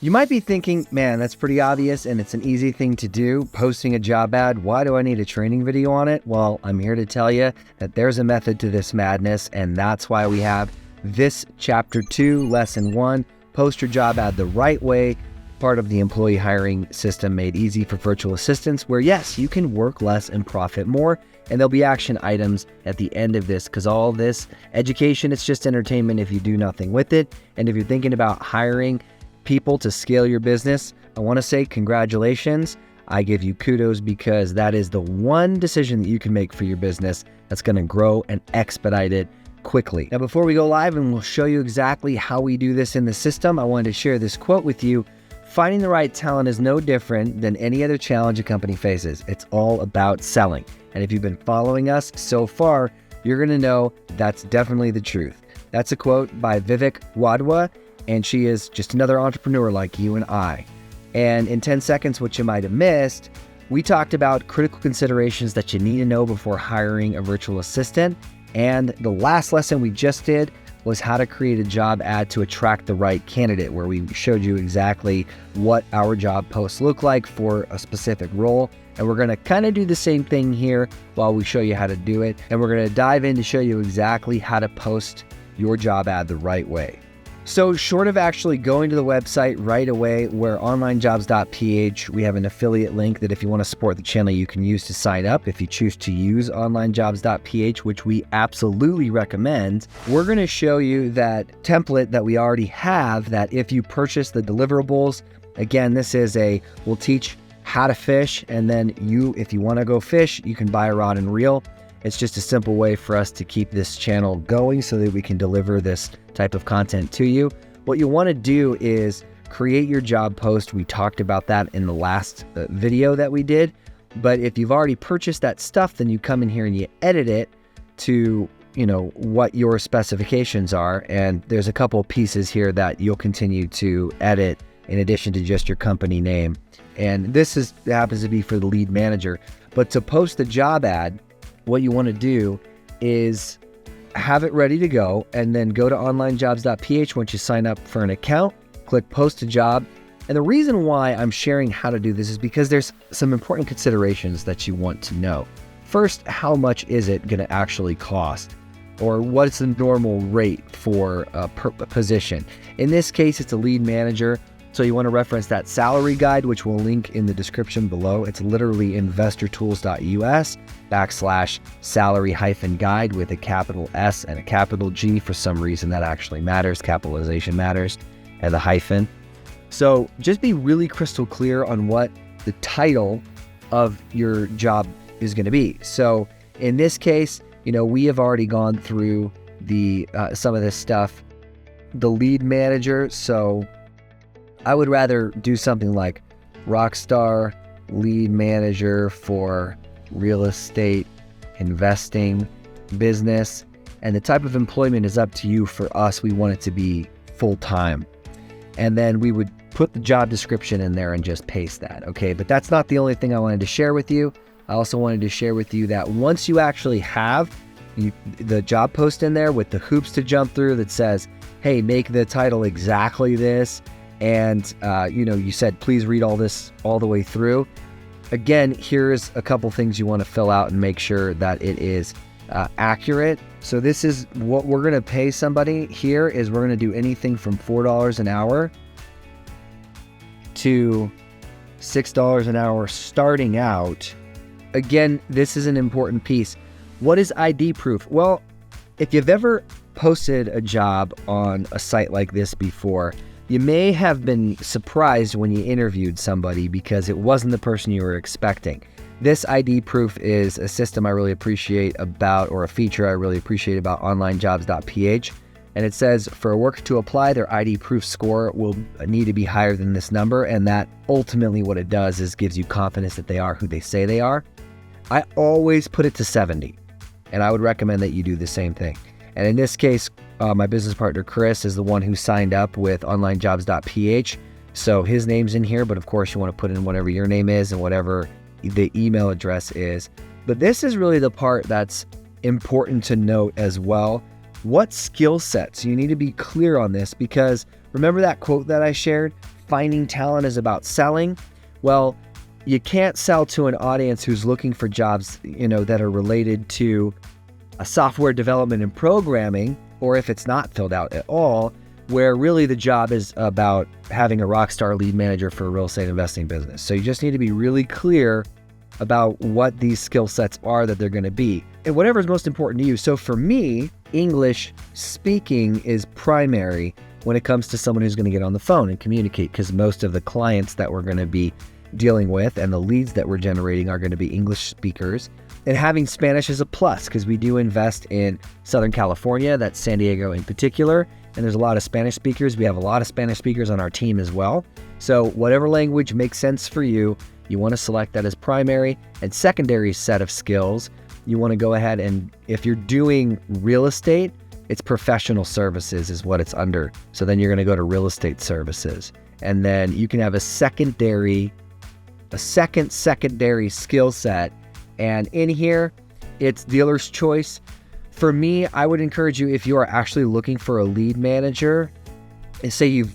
You might be thinking, man, that's pretty obvious and it's an easy thing to do, posting a job ad. Why do I need a training video on it? Well, I'm here to tell you that there's a method to this madness, and that's why we have this Chapter 2, Lesson 1, Post Your Job Ad the Right Way, part of the employee hiring system made easy for virtual assistants, where yes, you can work less and profit more. And there'll be action items at the end of this, because all this education, it's just entertainment if you do nothing with it. And if you're thinking about hiring people to scale your business, I want to say congratulations. I give you kudos, because that is the one decision that you can make for your business that's going to grow and expedite it quickly. Now, before we go live and we'll show you exactly how we do this in the system, I wanted to share this quote with you. Finding the right talent is no different than any other challenge a company faces. It's all about selling. And if you've been following us so far, you're going to know that's definitely the truth. That's a quote by Vivek Wadhwa, and she is just another entrepreneur like you and I. And in 10 seconds, what you might have missed, we talked about critical considerations that you need to know before hiring a virtual assistant. And the last lesson we just did was how to create a job ad to attract the right candidate, where we showed you exactly what our job posts look like for a specific role. And we're going to kind of do the same thing here while we show you how to do it. And we're going to dive in to show you exactly how to post your job ad the right way. So short of actually going to the website right away, where onlinejobs.ph, we have an affiliate link that if you want to support the channel, you can use to sign up. If you choose to use onlinejobs.ph, which we absolutely recommend, we're going to show you that template that we already have, that if you purchase the deliverables, again, this is we'll teach how to fish, and then if you want to go fish, you can buy a rod and reel. It's just a simple way for us to keep this channel going so that we can deliver this type of content to you. What you want to do is create your job post. We talked about that in the last video that we did. But if you've already purchased that stuff, then you come in here and you edit it to, what your specifications are. And there's a couple of pieces here that you'll continue to edit in addition to just your company name. And this happens to be for the lead manager. But to post the job ad, what you want to do is have it ready to go, and then go to onlinejobs.ph. Once you sign up for an account, click post a job. And the reason why I'm sharing how to do this is because there's some important considerations that you want to know. First, how much is it going to actually cost? Or what's the normal rate for a position? In this case, it's a lead manager. So you want to reference that salary guide, which we'll link in the description below. It's literally investortools.us/salary-guide with a capital S and a capital G. For some reason, that actually matters. Capitalization matters, and the hyphen. So just be really crystal clear on what the title of your job is going to be. So in this case, we have already gone through some of this stuff. The lead manager, so I would rather do something like rockstar lead manager for real estate investing business. And the type of employment is up to you. For us, we want it to be full-time. And then we would put the job description in there and just paste that. Okay, but that's not the only thing I wanted to share with you. I also wanted to share with you that once you actually have the job post in there with the hoops to jump through that says, hey, make the title exactly this. And, you said, please read all this all the way through. Again, here's a couple things you want to fill out and make sure that it is accurate. So this is what we're going to pay somebody here is we're going to do anything from $4 an hour to $6 an hour starting out. Again, this is an important piece. What is ID proof? Well, if you've ever posted a job on a site like this before, you may have been surprised when you interviewed somebody because it wasn't the person you were expecting. This ID proof is a system I really appreciate about, or a feature I really appreciate about onlinejobs.ph. And it says for a worker to apply, their ID proof score will need to be higher than this number. And that ultimately what it does is gives you confidence that they are who they say they are. I always put it to 70, and I would recommend that you do the same thing. And in this case, my business partner, Chris, is the one who signed up with onlinejobs.ph. So his name's in here, but of course you want to put in whatever your name is and whatever the email address is. But this is really the part that's important to note as well. What skill sets? You need to be clear on this, because remember that quote that I shared? finding talent is about selling, well, you can't sell to an audience who's looking for jobs, that are related to a software development and programming, or if it's not filled out at all, where really the job is about having a rockstar lead manager for a real estate investing business. So you just need to be really clear about what these skill sets are that they're going to be and whatever is most important to you. So for me, English speaking is primary when it comes to someone who's going to get on the phone and communicate, because most of the clients that we're going to be dealing with and the leads that we're generating are going to be English speakers. And having Spanish is a plus because we do invest in Southern California, that's San Diego in particular, and there's a lot of Spanish speakers. We have a lot of Spanish speakers on our team as well. So whatever language makes sense for you, you want to select that as primary. And secondary set of skills, you want to go ahead and, if you're doing real estate, it's professional services is what it's under. So then you're going to go to real estate services. And then you can have a second secondary skill set. And in here, it's dealer's choice. For me, I would encourage you, if you are actually looking for a lead manager, and say you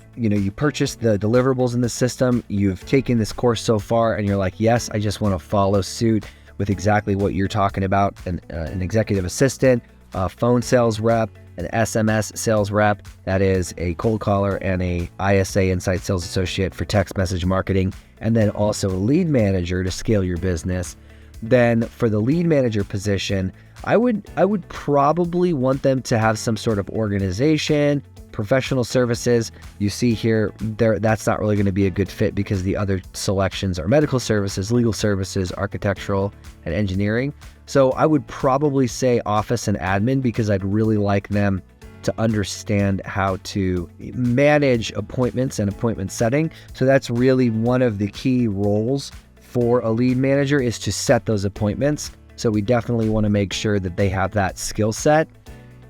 purchased the deliverables in the system, you've taken this course so far, and you're like, yes, I just want to follow suit with exactly what you're talking about, an executive assistant, a phone sales rep, an SMS sales rep, that is a cold caller, and a ISA inside sales associate for text message marketing, and then also a lead manager to scale your business. Then for the lead manager position, I would probably want them to have some sort of organization, professional services. You see here, that's not really going to be a good fit because the other selections are medical services, legal services, architectural, and engineering. So I would probably say office and admin because I'd really like them to understand how to manage appointments and appointment setting. So that's really one of the key roles for a lead manager, is to set those appointments. So we definitely want to make sure that they have that skill set,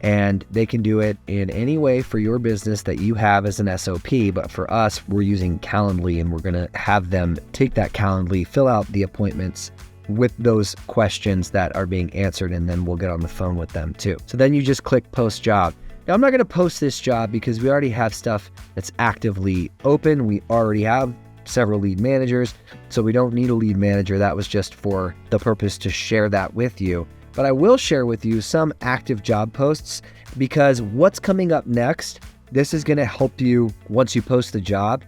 and they can do it in any way for your business that you have as an SOP. But for us, we're using Calendly, and we're going to have them take that Calendly, fill out the appointments with those questions that are being answered, and then we'll get on the phone with them too. So then you just click post job. Now, I'm not going to post this job because we already have stuff that's actively open. We already have several lead managers, so we don't need a lead manager. That was just for the purpose to share that with you. But I will share with you some active job posts, because what's coming up next, this is going to help you once you post the job,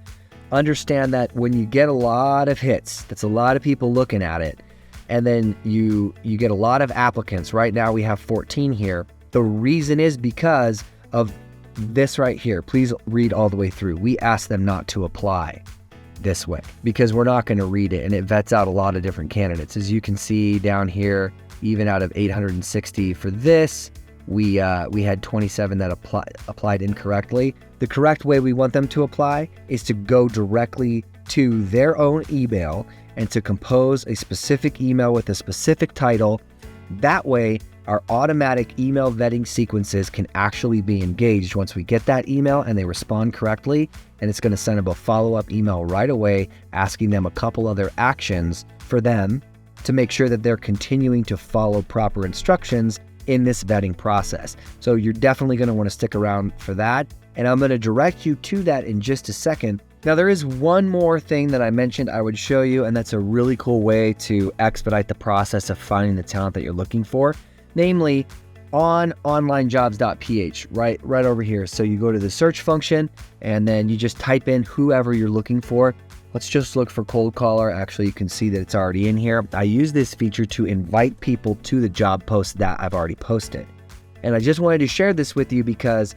understand that when you get a lot of hits, that's a lot of people looking at it, and then you get a lot of applicants. Right now we have 14 here. The reason is because of this right here. Please read all the way through. We ask them not to apply this way because we're not going to read it, and it vets out a lot of different candidates. As you can see down here, even out of 860 for this, we had 27 that applied incorrectly. The correct way we want them to apply is to go directly to their own email and to compose a specific email with a specific title. That way, our automatic email vetting sequences can actually be engaged once we get that email and they respond correctly. And it's going to send them a follow-up email right away, asking them a couple other actions for them to make sure that they're continuing to follow proper instructions in this vetting process. So you're definitely going to want to stick around for that. And I'm going to direct you to that in just a second. Now, there is one more thing that I mentioned I would show you, and that's a really cool way to expedite the process of finding the talent that you're looking for, namely on onlinejobs.ph, right over here. So you go to the search function and then you just type in whoever you're looking for. Let's just look for cold caller. Actually, you can see that it's already in here. I use this feature to invite people to the job post that I've already posted. And I just wanted to share this with you because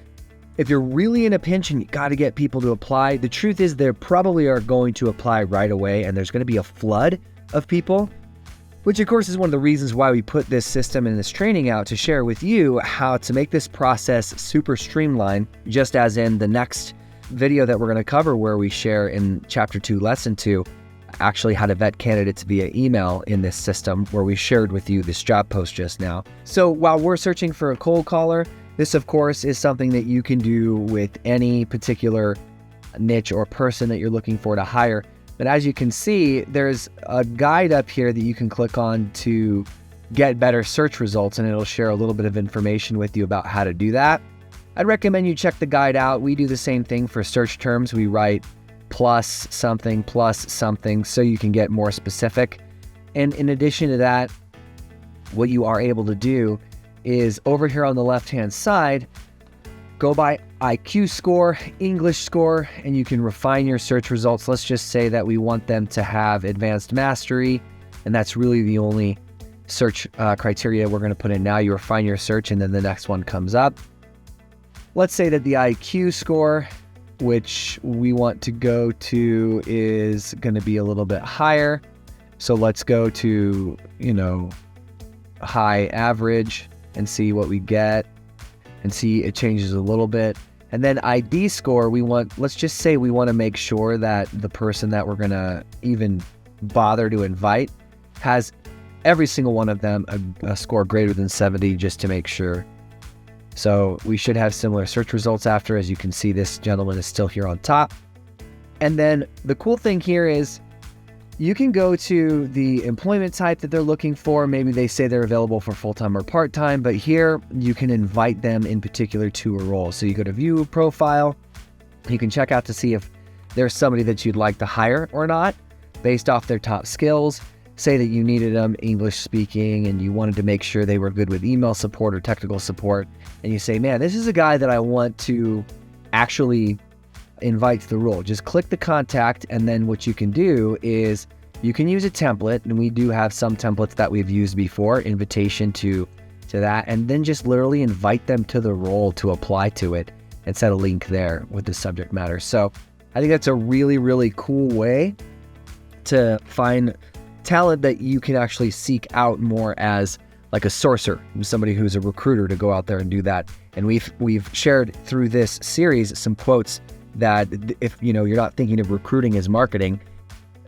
if you're really in a pinch and you got to get people to apply, the truth is they probably are going to apply right away, and there's going to be a flood of people, which of course is one of the reasons why we put this system and this training out to share with you how to make this process super streamlined, just as in the next video that we're going to cover, where we share in chapter 2, lesson 2, actually how to vet candidates via email in this system, where we shared with you this job post just now. So while we're searching for a cold caller, this of course is something that you can do with any particular niche or person that you're looking for to hire. But as you can see, there's a guide up here that you can click on to get better search results, and it'll share a little bit of information with you about how to do that. I'd recommend you check the guide out. We do the same thing for search terms. We write plus something so you can get more specific. And in addition to that, what you are able to do is over here on the left-hand side, go by IQ score, English score, and you can refine your search results. Let's just say that we want them to have advanced mastery, and that's really the only search criteria we're going to put in now. You refine your search, and then the next one comes up. Let's say that the IQ score, which we want to go to, is going to be a little bit higher. So let's go to, high average and see what we get, and see it changes a little bit. And then ID score, let's just say we want to make sure that the person that we're going to even bother to invite has every single one of them a score greater than 70, just to make sure. So we should have similar search results after. As you can see, this gentleman is still here on top. And then the cool thing here is you can go to the employment type that they're looking for. Maybe they say they're available for full-time or part-time, but here you can invite them in particular to a role. So you go to view profile, you can check out to see if there's somebody that you'd like to hire or not based off their top skills. Say that you needed them English speaking and you wanted to make sure they were good with email support or technical support. And you say, man, this is a guy that I want to actually invite to the role. Just click the contact, and then what you can do is you can use a template, and we do have some templates that we've used before, invitation to that, and then just literally invite them to the role to apply to it and set a link there with the subject matter. So I think that's a really, really cool way to find talent that you can actually seek out more as like a sourcer, somebody who's a recruiter, to go out there and do that. And we've shared through this series some quotes that if you're not thinking of recruiting as marketing,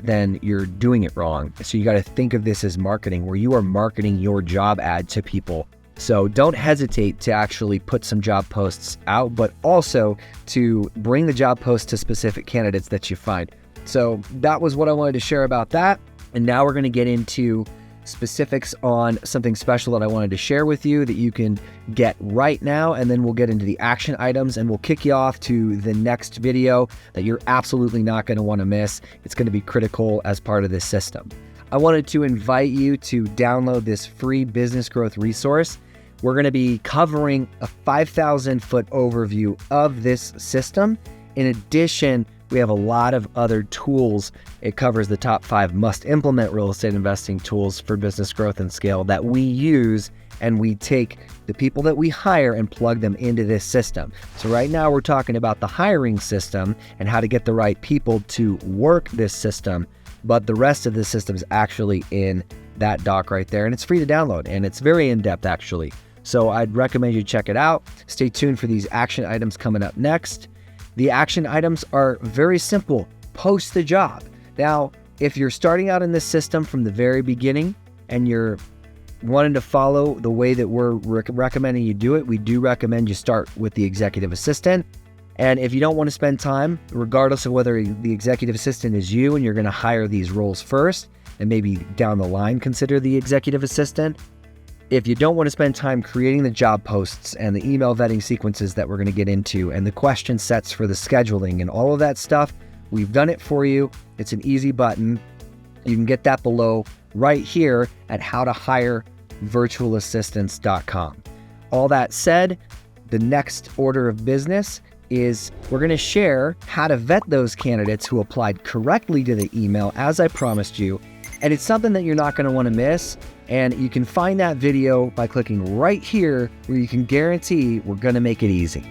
then you're doing it wrong. So you got to think of this as marketing, where you are marketing your job ad to people. So don't hesitate to actually put some job posts out, but also to bring the job post to specific candidates that you find. So that was what I wanted to share about that. And now we're going to get into specifics on something special that I wanted to share with you that you can get right now, and then we'll get into the action items, and we'll kick you off to the next video that you're absolutely not going to want to miss. It's going to be critical as part of this system. I wanted to invite you to download this free business growth resource. We're going to be covering a 5,000-foot overview of this system. In addition, we have a lot of other tools. It covers the top 5 must-implement real estate investing tools for business growth and scale that we use, and we take the people that we hire and plug them into this system. So right now we're talking about the hiring system and how to get the right people to work this system, but the rest of the system is actually in that doc right there, and it's free to download, and it's very in-depth actually. So I'd recommend you check it out. Stay tuned for these action items coming up next. The action items are very simple. Post the job. Now, if you're starting out in this system from the very beginning and you're wanting to follow the way that we're recommending you do it, we do recommend you start with the executive assistant. And if you don't want to spend time, regardless of whether the executive assistant is you and you're going to hire these roles first, and maybe down the line consider the executive assistant, if you don't want to spend time creating the job posts and the email vetting sequences that we're going to get into and the question sets for the scheduling and all of that stuff, we've done it for you. It's an easy button. You can get that below right here at howtohirevirtualassistants.com. All that said, the next order of business is we're going to share how to vet those candidates who applied correctly to the email, as I promised you. And it's something that you're not going to want to miss. And you can find that video by clicking right here, where you can guarantee we're going to make it easy.